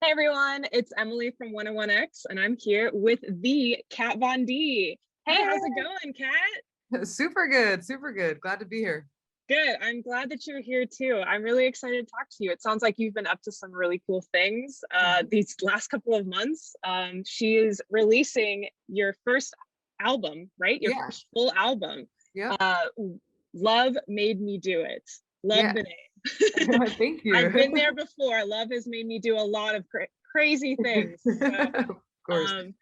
Hey everyone, it's Emily from 101X, and I'm here with the Kat Von D. Hey, how's it Hey, going, Kat? super good, super good. Glad to be here. Good. I'm glad that you're here too. I'm really excited to talk to you. It sounds like you've been up to some really cool things Mhm. these last couple of months. She is releasing your first album, right? Your Yeah, first full album. yep, Uh, Love Made Me Do It. Love yeah. the name. Thank I've you. been there before. Love has made me do a lot of crazy things. So Of course. Um,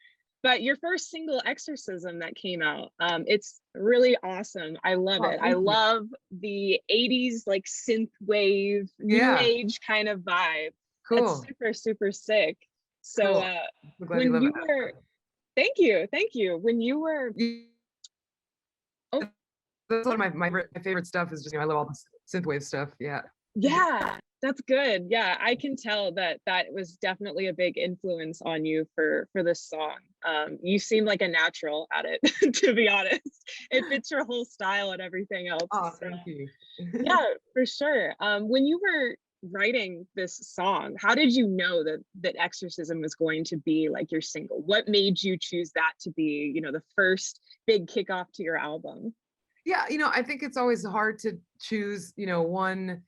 but your first single, Exorcism, that came out, it's really awesome. I love Oh, it. I thank you. love the 80s like synth wave, new Yeah, age kind of vibe. It's cool, super, super sick. So cool. I'm glad you when love it. you were, thank you, thank you. When you were, Yeah, oh, that's one of my favorite stuff is just, I love all the synthwave stuff. Yeah. yeah, that's good. Yeah, I can tell that that was definitely a big influence on you for this song. You seem like a natural at it, to be honest. It fits your whole style and everything else. Oh, So thank you. yeah, for sure. When you were writing this song, how did you know that Exorcism was going to be like your single? What made you choose that to be, the first big kickoff to your album? Yeah, I think it's always hard to choose, one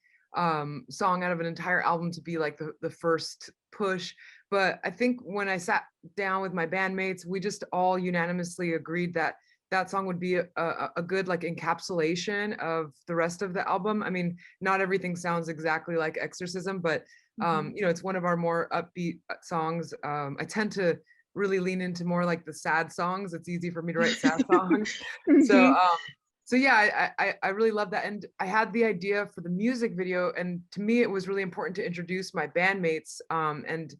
song out of an entire album to be like the first push. But I think when I sat down with my bandmates, we just all unanimously agreed that that song would be a good like encapsulation of the rest of the album. I mean, not everything sounds exactly like Exorcism, but Mhm. it's one of our more upbeat songs. I tend to really lean into more like the sad songs. It's easy for me to write sad songs. So Mhm. so yeah, I really love that. And I had the idea for the music video, and to me it was really important to introduce my bandmates, and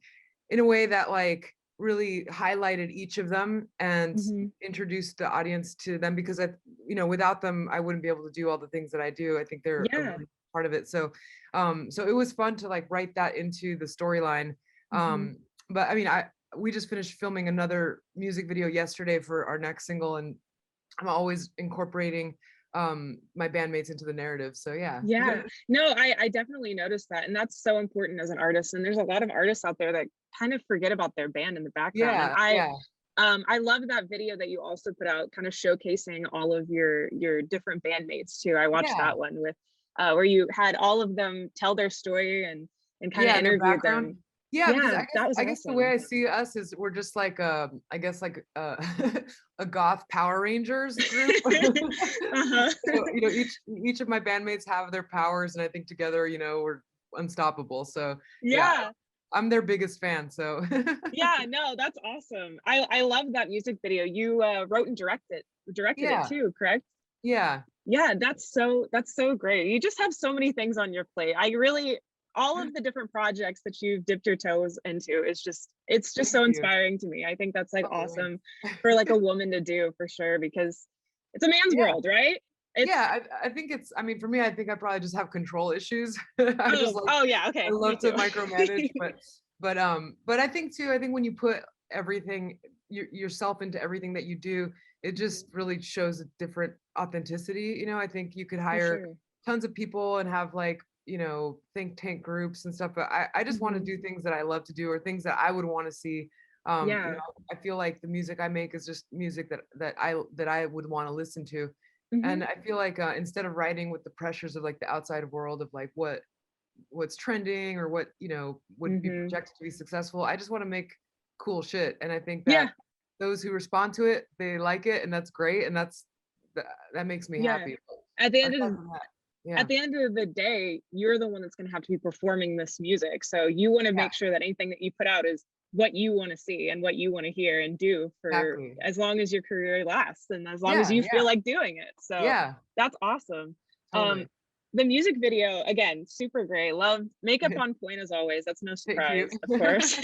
in a way that like really highlighted each of them and Mhm. introduced the audience to them, because without them I wouldn't be able to do all the things that I do. I think they're a Yeah. really part of it. So it was fun to like write that into the storyline. Mhm. But I mean, I we just finished filming another music video yesterday for our next single, and I'm always incorporating my bandmates into the narrative. So yeah. Yeah. No, I definitely noticed that. And that's so important as an artist. And there's a lot of artists out there that kind of forget about their band in the background. And Yeah, yeah, I love that video that you also put out, kind of showcasing all of your different bandmates too. I watched yeah, that one with where you had all of them tell their story and kind of yeah, and their interviewed background. them. Yeah, because Yeah, I guess that was I guess the way awesome. I see us is we're just like I guess like a goth Power Rangers group. Uh-huh. So, each of my bandmates have their powers, and I think together, we're unstoppable. So yeah, Yeah. I'm their biggest fan. So Yeah, no, that's awesome. I love that music video. You wrote and directed it yeah, too, correct? yeah. Yeah, that's so great. You just have so many things on your plate. I really all of the different projects that you've dipped your toes into is just it's just Thank so you. inspiring to me. I think that's like Oh, awesome thanks. for like a woman to do for sure because it's a man's Yeah. world, right? It's Yeah, I think it's I mean, for me, I think I probably just have control issues. I just like oh yeah, I okay, me love to too. micromanage, but I think too, I think when you put everything yourself into everything that you do, it just really shows a different authenticity. I think you could For hire sure. tons of people and have like, think tank groups and stuff, but I just want to Hmm. do things that I love to do, or things that I would want to see. Yeah. I feel like the music I make is just music that I would want to listen to. Hmm. And I feel like, instead of writing with the pressures of like the outside world of like what's trending, or what, would be Hmm. projected to be successful, I just want to make cool shit. And I think Yeah. that those who respond to it, they like it, and that's great. And that, that makes me Yeah. happy. At the end Aside of from that, yeah, at the end of the day, you're the one that's going to have to be performing this music. So you want to yeah, make sure that anything that you put out is what you want to see and what you want to hear and do for exactly. as long as your career lasts and as long as Yeah, you yeah, feel like doing it. So yeah, that's awesome. Um, totally. the music video, again, super great. Love makeup on point as always. That's no Thank you. surprise, of course.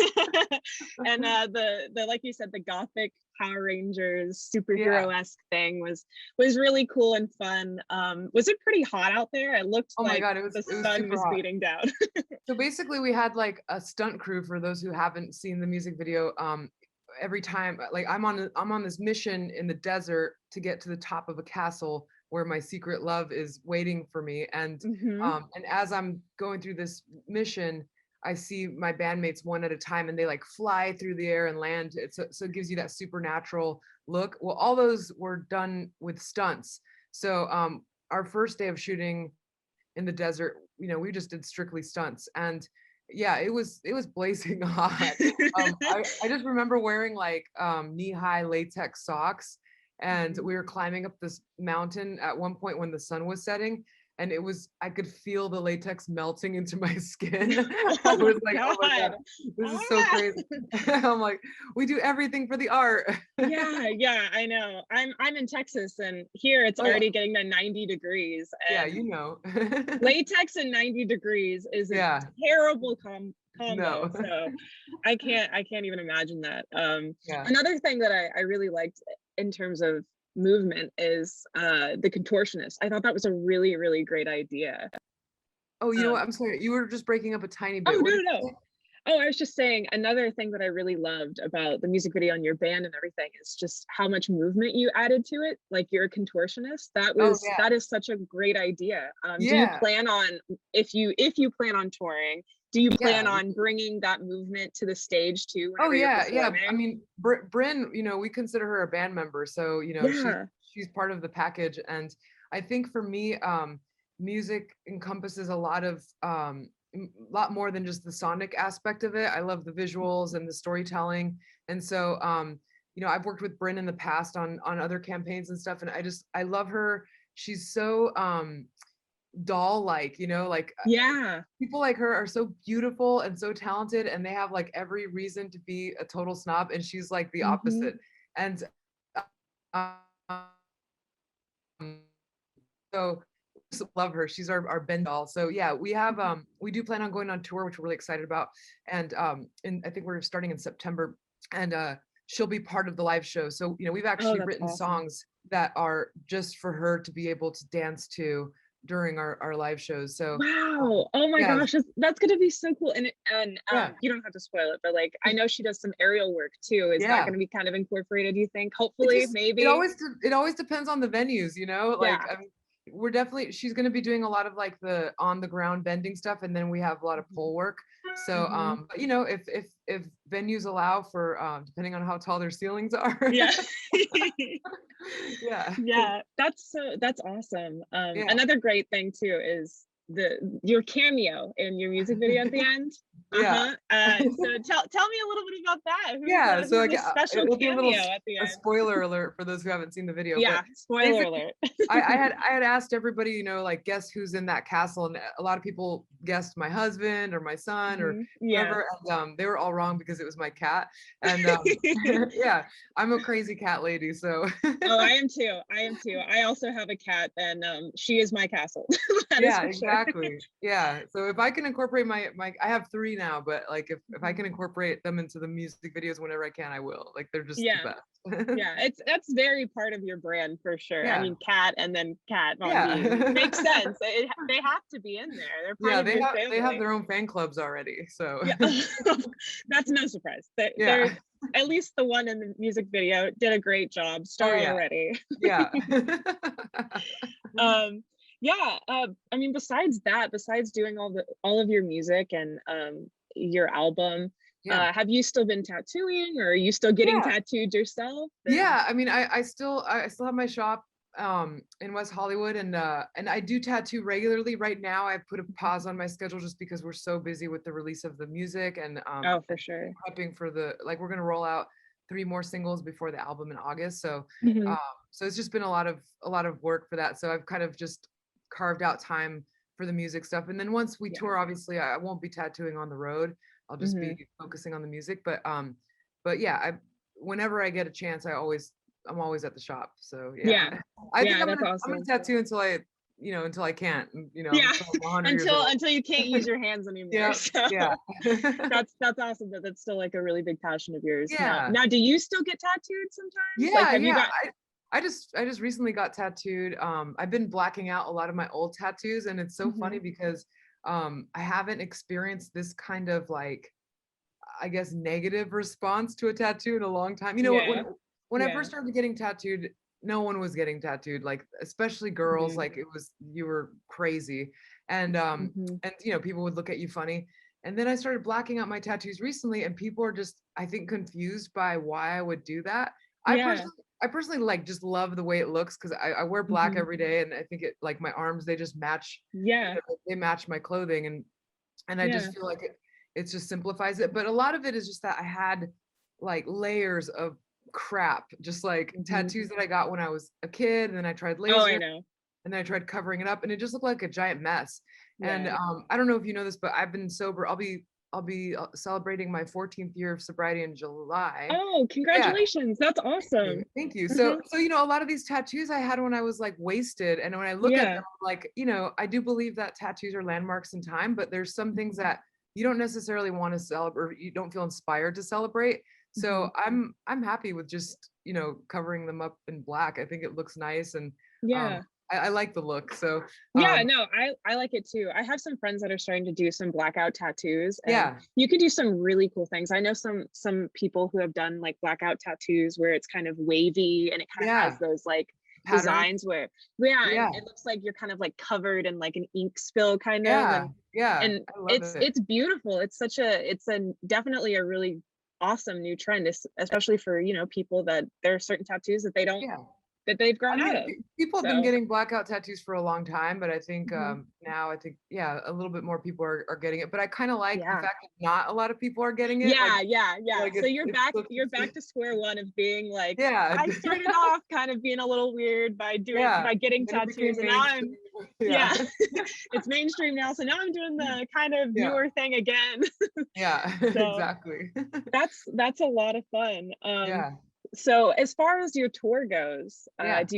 And the like you said, the gothic Power Rangers Yeah. superhero-esque thing was really cool and fun. Was it pretty hot out there? It looked Oh my like God, the it was sun super was hot. beating down. So basically, we had like a stunt crew. For those who haven't seen the music video, every time, like I'm on this mission in the desert to get to the top of a castle where my secret love is waiting for me. And Hmm. as I'm going through this mission, I see my bandmates one at a time and they like fly through the air and land. So it gives you that supernatural look. Well, all those were done with stunts. So our first day of shooting in the desert, we just did strictly stunts. And yeah, it was blazing hot. I just remember wearing like knee-high latex socks, and we were climbing up this mountain at one point when the sun was setting, and I could feel the latex melting into my skin. I Oh my was like, oh my God. God, this is so Ah. crazy. I'm like, we do everything for the art. Yeah, I know. I'm in Texas, and here it's Oh yeah, already getting to 90 degrees, yeah, and latex and 90 degrees is a yeah, terrible no, combo. So I can't even imagine that. yeah. Another thing that I really liked in terms of movement is the contortionist. I thought that was a really, really great idea. Oh, you know what? Um, I'm sorry. You were just breaking up a tiny oh, bit. What no, did no, you no. say? Oh, I was just saying another thing that I really loved about the music video and your band and everything is just how much movement you added to it. Like you're a contortionist. Oh yeah, That is such a great idea. Do you yeah, plan on, if you plan on touring, do you plan yeah. on bringing that movement to the stage too Oh whenever you're yeah, yeah. I performing? mean, Bryn, we consider her a band member, so Yeah. she's part of the package. And I think for me, music encompasses a lot more than just the sonic aspect of it. I love the visuals and the storytelling, and so I've worked with Bryn in the past on other campaigns and stuff, and I love her. She's so doll like, like Yeah. people like her are so beautiful and so talented, and they have like every reason to be a total snob, and she's like the Hmm. opposite. And um, so just love her. She's our Ben doll. So yeah, we do plan on going on tour, which we're really excited about. And I think we're starting in September, and she'll be part of the live show. So we've Oh, actually that's written awesome. songs that are just for her to be able to dance to during our live shows. So Wow. Oh my yeah, gosh, that's gonna be so cool. And yeah. you don't have to spoil it, but like I know she does some aerial work too. Is that Yeah. gonna be kind of incorporated, do you think? It Hopefully, just maybe. it always depends on the venues, like, Yeah. I mean, she's gonna be doing a lot of like the on the ground bending stuff, and then we have a lot of Mhm. pole work. So Mhm. but if venues allow for depending on how tall their ceilings are. Yeah. Yeah. Yeah, that's awesome. Yeah. Another great thing too is your cameo in your music video at the end. Yeah. Uh-huh. So tell me a little bit about that. Yeah, so Who's I this got special it'll be cameo at the a end? spoiler alert for those who haven't seen the video, but Yeah, spoiler basically alert. I had asked everybody, like, guess who's in that castle, and a lot of people guessed my husband or my son or Yeah. whoever, and they were all wrong because it was my cat. And yeah, I'm a crazy cat lady, so Oh, I am too. I am too. I also have a cat, and she is my castle. That is yeah, for sure. exactly. Yeah. So if I can incorporate I have three now, but like if I Mhm. can incorporate them into the music videos whenever I can, I will. Like they're just the Yeah. best. Yeah, that's very part of your brand for sure. I Yeah. mean, cat and then cat Von D Yeah. makes sense. They have to be in there. They're part Yeah, of your they have family. their own fan clubs already. So Yeah, that's no surprise. They're yeah. at least the one in the music video did a great job. Oh Star yeah. already. Yeah. um, yeah. I mean, besides doing all of your music and your album, Yeah. have you still been tattooing, or are you still getting Yeah. tattooed yourself? And Yeah. I mean, I still have my shop in West Hollywood, and I do tattoo regularly. Right now I put a pause on my schedule just because we're so busy with the release of the music, oh, for and sure. prepping for we're gonna roll out 3 more singles before the album in August. So Mhm. um so it's just been a lot of work for that. So I've kind of just carved out time for the music stuff. And then once we Yeah. tour, obviously I won't be tattooing on the road. I'll just be Mhm. focusing on the music. But yeah, whenever I get a chance, I'm always at the shop. So yeah. Yeah. I think Yeah, I'm that's gonna awesome. tattoo until I can't, Yeah. until I'm 100 years Until old. you can't use your hands anymore. Yeah, So yeah. that's awesome that that's still like a really big passion of yours. Now, Yeah. now do you still get tattooed sometimes? Like Yeah, have you yeah. got I just recently got tattooed. I've been blacking out a lot of my old tattoos, and it's so funny Mhm. because I haven't experienced this kind of like, I guess, negative response to a tattoo in a long time. Yeah. When I Yeah. first started getting tattooed, no one was getting tattooed, like especially girls, Mhm. like you were crazy. And Mhm. people would look at you funny. And then I started blacking out my tattoos recently, and people are just, I think, confused by why I would do that. I Yeah. personally, I personally like just love the way it looks because I wear black Hmm. every day, and I think it like my arms, they just match, you Yeah. know, they match my clothing, and I Yeah. just feel like it just simplifies it. But a lot of it is just that I had like layers of crap, just like Hmm. tattoos that I got when I was a kid, and then I tried Oh, I laser, know. and then I tried covering it up, and it just looked like a giant mess. And Yeah. I don't know if you know this, but I've been sober. I'll be celebrating my 14th year of sobriety in July. Oh, Yeah, congratulations. That's thank you. awesome. Thank you. Hmm. So you know, a lot of these tattoos I had when I was like wasted, and when I look at Yeah. them, I'm like, you know, I do believe that tattoos are landmarks in time, but there's some things Hmm. that you don't necessarily want to celebrate, or you don't feel inspired to celebrate. Hmm. So I'm happy with just, you know, covering them up in black. I think it looks nice, and um, Yeah. I like the look. So Yeah, um, no, I like it too. I have some friends that are starting to do some blackout tattoos, and yeah, you can do some really cool things. I know some people who have done like blackout tattoos where it's kind of wavy and it kind of has yeah, those like patterns. designs where, yeah, and Yeah, it looks like you're kind of like covered in like an ink spill kind of, yeah, yeah. and I love it. it's beautiful. It's a definitely a really awesome new trend, especially for, you know, people that there are certain tattoos that they don't Yeah. that they've I grown out mean, of. people have been So, getting blackout tattoos for a long time, but I think mhm, now I think, yeah, a little bit more people are getting it. But I kind of like the yeah. fact that not a lot of people are getting it. Yeah, yeah, yeah. Like So it's still you're back to square one of being like, yeah, I started off kind of being a little weird yeah. by getting And then it tattoos, became and now mainstream. I'm, Yeah, yeah, it's mainstream now. So now I'm doing the kind of yeah, newer thing again. yeah. So Exactly. that's a lot of fun. Yeah, So as far as your tour goes, yeah. do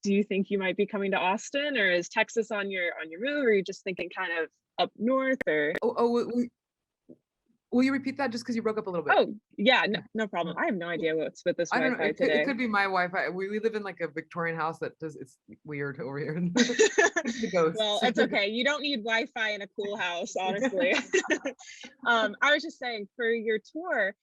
you think you might be coming to Austin, or is Texas on your move, or are you just thinking kind of up north, or? Oh, will you repeat that just because you broke up a little bit? Oh, yeah, no, no problem. I have no idea what's with this I don't know. Wi-Fi It today. could be my Wi-Fi. We live in like a Victorian house that does. It's weird over here. It's the Well, ghosts. it's okay. You don't need Wi-Fi in a cool house, honestly. I was just saying for your tour,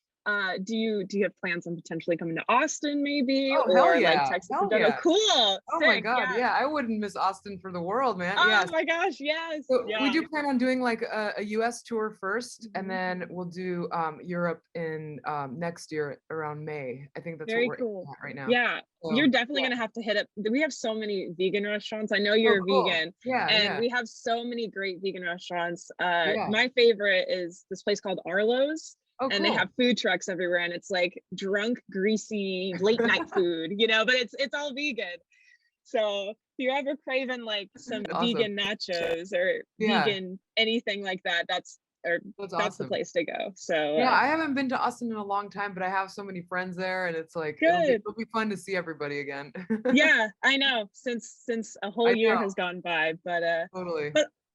do you have plans on potentially coming to Austin maybe, Oh, hell or like yeah. Texas in Hell general? yeah. Cool, Oh my sick, God. yeah. Yeah, I wouldn't miss Austin for the world, man. Oh Yes. my gosh, yes, So we yeah. do plan on doing like a US tour first, and Mhm. then we'll do Europe in next year around May. I think that's what Very we're cool. aiming at right now. Yeah, you're So definitely yeah. gonna have to hit up. We have so many vegan restaurants. I know Oh, you're cool. vegan, Yeah, and yeah, we have so many great vegan restaurants. yeah. My favorite is this place called Arlo's, Oh, and they have cool. food trucks everywhere, and it's like drunk, greasy, late night food, you know, but it's all vegan. So if you're ever craving like some Awesome. vegan nachos or Yeah, vegan anything like that, or that's that's the awesome. place to go. So Yeah, I haven't been to Austin in a long time, but I have so many friends there, and it's like good. it'll be fun to see everybody again. Yeah, I know, since a whole I year know, has gone by, totally.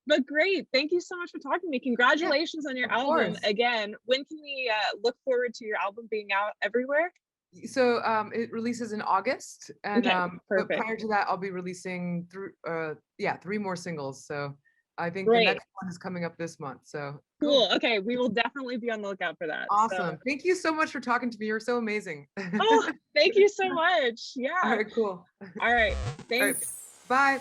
but great. Thank you so much for talking to me. Yeah, Congratulations on your of album course. again. When can we look forward to your album being out everywhere? So it releases in August, and Okay, but perfect. prior to that, I'll be releasing three more singles. So I think the Great. next one is coming up this month. So cool. Cool. Okay, we will definitely be on the lookout for that. So, Awesome. Thank you so much for talking to me. You're so amazing. oh, thank you so much. All Yeah. right, cool. All right. All right. Thanks. Bye.